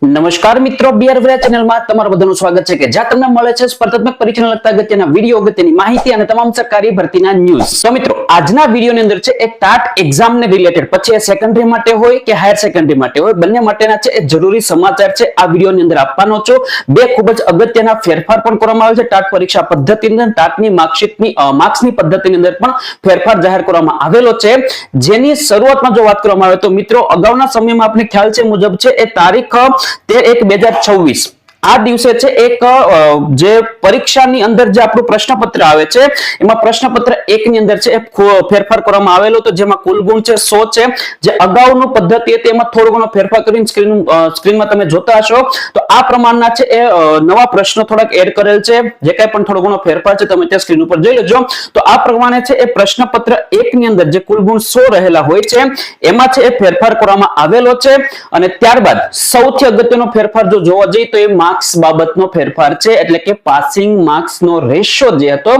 નમસ્કાર મિત્રો, બીઆર વરા ચેનલમાં તમારું બધાનું સ્વાગત છે કે જ્યાં તમને મળે છે સ્પર્ધાત્મક પરીક્ષાને લગતા અગત્યના વિડીયો, અગત્યની માહિતી અને તમામ સરકારી ભરતીના ન્યૂઝ. તો મિત્રો, આજના વિડીયોની અંદર છે એક ટાટ એક્ઝામને રિલેટેડ, પછી એ સેકન્ડરી માટે હોય કે હાયર સેકન્ડરી માટે હોય, બંને માટેના છે એ જરૂરી સમાચાર છે આ વિડીયોની અંદર આપવાનો છું. બે ખૂબ જ અગત્યના ફેરફાર પણ કરવામાં આવે છે ટાટ પરીક્ષા પદ્ધતિની અંદર. ટાટની માર્કશીટની માર્ક્સની પદ્ધતિની અંદર પણ ફેરફાર જાહેર કરવામાં આવેલો છે, જેની શરૂઆતમાં જો વાત કરવામાં આવે તો મિત્રો, અગાઉના સમયમાં આપણે ખ્યાલ છે મુજબ છે એ તારીખ 13/1/2026 આ દિવસે છે એક જે પરીક્ષાની અંદર જે આપણું પ્રશ્નપત્ર આવે છે એમાં પ્રશ્નપત્ર 1 ની અંદર છે એ ફેરફાર કરવામાં આવેલો હતો, જેમાં કુલ ગુણ છે 100 છે. જે અગાઉનું પદ્ધતિ હતી એમાં થોડો ઘણો ફેરફાર કરીને સ્ક્રીનમાં તમે જોતા હશો તો આ પ્રમાણના છે એ નવા પ્રશ્નો થોડાક એડ કરેલ છે. જે કંઈ પણ થોડો ઘણો ફેરફાર છે તમે ત્યાં સ્ક્રીન ઉપર જોઈ લેજો. તો આ પ્રમાણે છે એ પ્રશ્નપત્ર 1 ની અંદર જે કુલ ગુણ 100 રહેલા હોય છે એમાં છે એ ફેરફાર કરવામાં આવેલો છે. અને ત્યારબાદ સૌથી અગત્યનો ફેરફાર જો જોવા જઈએ તો એ માર્ક્સ બાબતનો ફેરફાર છે, એટલે કે પાસિંગ માર્ક્સનો રેશિયો જે હતો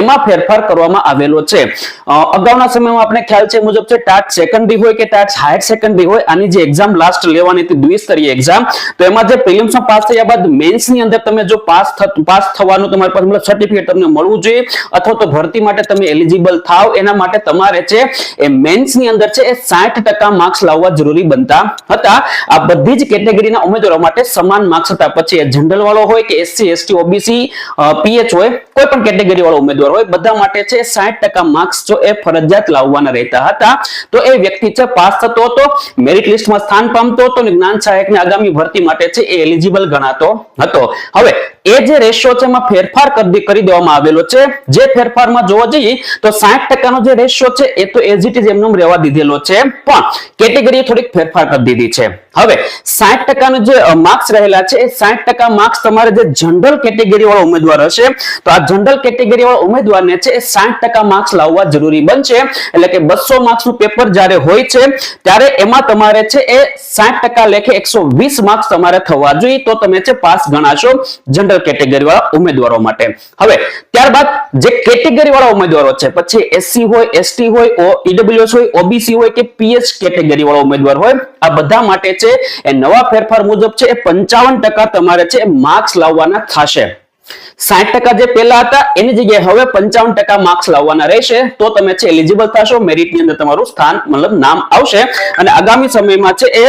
એમાં ફેરફાર કરવામાં આવેલો છે. અગાઉના સમયમાં આપણે ખ્યાલ છે મુજબ છે ટાટ સેકન્ડરી હોય કે ટાટ હાયર સેકન્ડરી હોય, આની જે એક્ઝામ લાસ્ટ લેવાની હતી દ્વિસ્તરીય એક્ઝામ, તો એમાં જે પ્રિલિમ્સમાં પાસ થયા બાદ મેન્સની અંદર તમે જો પાસ થવાનું તમારી પાસે મતલબ સર્ટિફિકેટ તમને મળવું જોઈએ, અથવા તો ભરતી માટે તમે એલિજિબલ થાવ એના માટે તમારે છે એ મેન્સની અંદર છે એ 60% માર્ક્સ લાવવા જરૂરી બનતા હતા. આ બધી જ કેટેગરીના ઉમેદવારો માટે સમાન માર્ક્સ હતા. પછી જનરલ વાળો હોય કે એસસી એસટી ઓબીસી પીએચ હોય, કોઈ પણ કેટેગરી વાળો ઉમેદવાર હોય, બધા માટે છે 60% માર્ક્સ જો એ ફરજિયાત લાવવાના રહેતા હતા. તો એ વ્યક્તિ છે પાસ થતો હતો, મેરિટ લિસ્ટમાં સ્થાન પામતો હતો અને જ્ઞાન સહાયકની આગામી ભરતી માટે છે એ એલિજિબલ ગણાતો હતો. હવે એ જે રેશિયો છે એમાં ફેરફાર કરી દેવામાં આવેલો છે. જે ફેરફારમાં જોવા જઈએ તો 60% નો જે રેશિયો છે એ તો એઝ ઇટ ઇઝ એમનેમ રહેવા દીધેલો છે, પણ કેટેગરીએ થોડીક ફેરફાર કરી દીધી છે. હવે 60% નો જે માર્ક્સ રહેલા છે એ 60% માર્ક્સ તમારે જે જનરલ કેટેગરી વાળો ઉમેદવાર હશે તો આ જનરલ કેટેગરી વાળો ઉમેદવારને છે એ 60% માર્ક્સ લાવવા જરૂરી બનશે. એટલે કે 200 માર્ક્સનું પેપર જ્યારે હોય છે ત્યારે એમાં તમારે છે એ 60% લેખે 120 માર્ક્સ તમારે થવા જોઈએ, તો તમે છે પાસ ગણાશો જનરલ કેટેગરી વાળા ઉમેદવારો માટે. હવે ત્યારબાદ જે કેટેગરી વાળા ઉમેદવારો છે, પછી એસસી હોય, એસટી હોય, ઈડબ્લ્યુએસ હોય, ઓબીસી હોય કે પીએચ કેટેગરી વાળો ઉમેદવાર હોય, આ બધા માટે છે એ નવા ફેરફાર મુજબ છે એ 55% તમારે છે માર્ક્સ લાવવાના થશે. 60% જે પહેલા હતા એની જગ્યાએ હવે 55% માર્ક્સ લાવવાના રહેશે, તો તમે છે એલિજિબલ થશો, મેરિટની અંદર તમારું સ્થાન મતલબ નામ આવશે. અને આગામી સમયમાં છે એ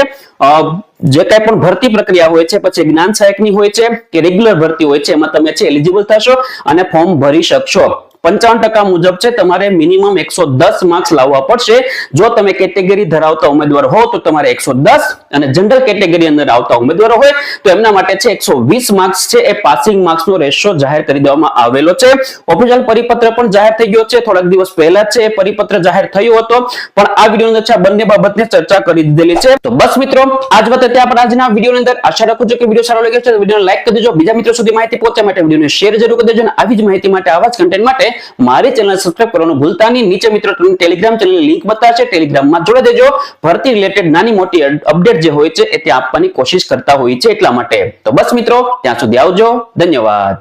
જે કઈ પણ ભરતી પ્રક્રિયા હોય છે, પછી જ્ઞાન સહાયકની હોય છે કે રેગ્યુલર ભરતી હોય છે, એમાં તમે છે એલિજિબલ થશો અને ફોર્મ ભરી શકશો. 55% મુજબ છે તમારે મિનિમમ 110 માર્ક્સ લાવવા પડશે. જો તમે કેટેગરી ધરાવતા ઉમેદવાર હો તો તમારે 110, અને જનરલ કેટેગરી અંદર આવતા ઉમેદવારો હોય તો એમના માટે છે 120 માર્ક્સ છે એ પાસિંગ માર્ક્સનો રેશિયો જાહેર કરી દેવામાં આવેલો છે. ઓફિશિયલ પરિપત્ર પણ જાહેર થઈ ગયો છે, થોડાક દિવસ પહેલા છે એ પરિપત્ર જાહેર થયો હતો, પણ આ વિડીયોની અંદર છે બંને બાબતની ચર્ચા કરી દીધેલી છે. તો બસ મિત્રો, આજ વખતે આપણે આજના વિડીયોની અંદર આશા રાખું છું કે વિડીયો સારો લાગ્યો છે તો વિડીયોને લાઈક કરી દેજો, બીજા મિત્રો સુધી માહિતી પહોંચવા માટે વિડીયોને શેર જરૂર કરી દેજો, અને આવી જ માહિતી માટે, આવા જ કન્ટેન્ટ માટે મારી ચેનલ સબસ્ક્રાઇબ કરવાનું ભૂલતા નહીં. નીચે મિત્રો તમને ટેલિગ્રામ ચેનલની લિંક બતાવશે, ટેલિગ્રામમાં જોડાઈ દેજો. ભરતી રિલેટેડ નાની મોટી અપડેટ જે હોય છે એ ત્યાં આપવાની કોશિશ કરતા હોય છે એટલા માટે. તો બસ મિત્રો, ત્યાં સુધી આવજો. ધન્યવાદ.